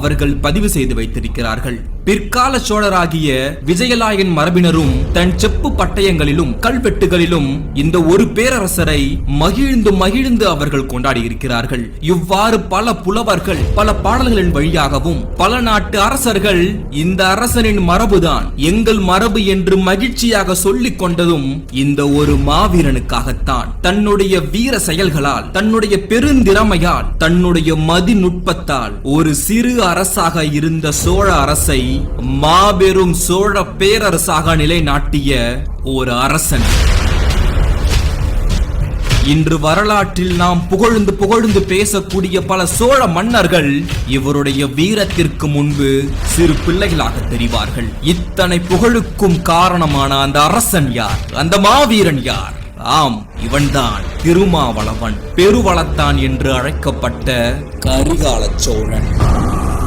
அவர்கள் பதிவு செய்து வைத்திருக்கிறார்கள். பிற்கால சோழராகிய விஜயலாயன் மரபினரும் தன் செப்பு பட்டயங்களிலும் கல்வெட்டுகளிலும் இந்த ஒரு பேரரசரை மகிழ்ந்து மகிழ்ந்து அவர்கள் கொண்டாடி இருக்கிறார்கள். இவ்வாறு பல புலவர்கள் பல பாடல்களின் வழியாகவும் பல நாட்டு அரசர்கள் இந்த அரசனின் மரபுதான் எங்கள் மரபு என்று மகிழ்ச்சியாக சொல்லிக் கொண்டதும் இந்த ஒரு மாவீரனுக்காகத்தான். தன்னுடைய வீர செயல்களால், தன்னுடைய பெருந்திறமையால், தன்னுடைய மதிநுட்பத்தால் ஒரு சிறு அரசாக இருந்த சோழ அரசை மாபெரும் சோழ பேரரசாக நிலைநாட்டிய ஒரு அரசன். இன்று வரலாற்றில் நாம் புகழ்ந்து புகழ்ந்து பேசக்கூடிய பல சோழ மன்னர்கள் இவருடைய வீரத்திற்கு முன்பு சிறு பிள்ளைகளாக தெரிவார்கள். இத்தனை புகழுக்கும் காரணமான அந்த அரசன் யார்? அந்த மாவீரன் யார்? ஆம், இவன்தான் திருமாவளவன், பெருவளத்தான் என்று அழைக்கப்பட்ட கரிகால சோழன்.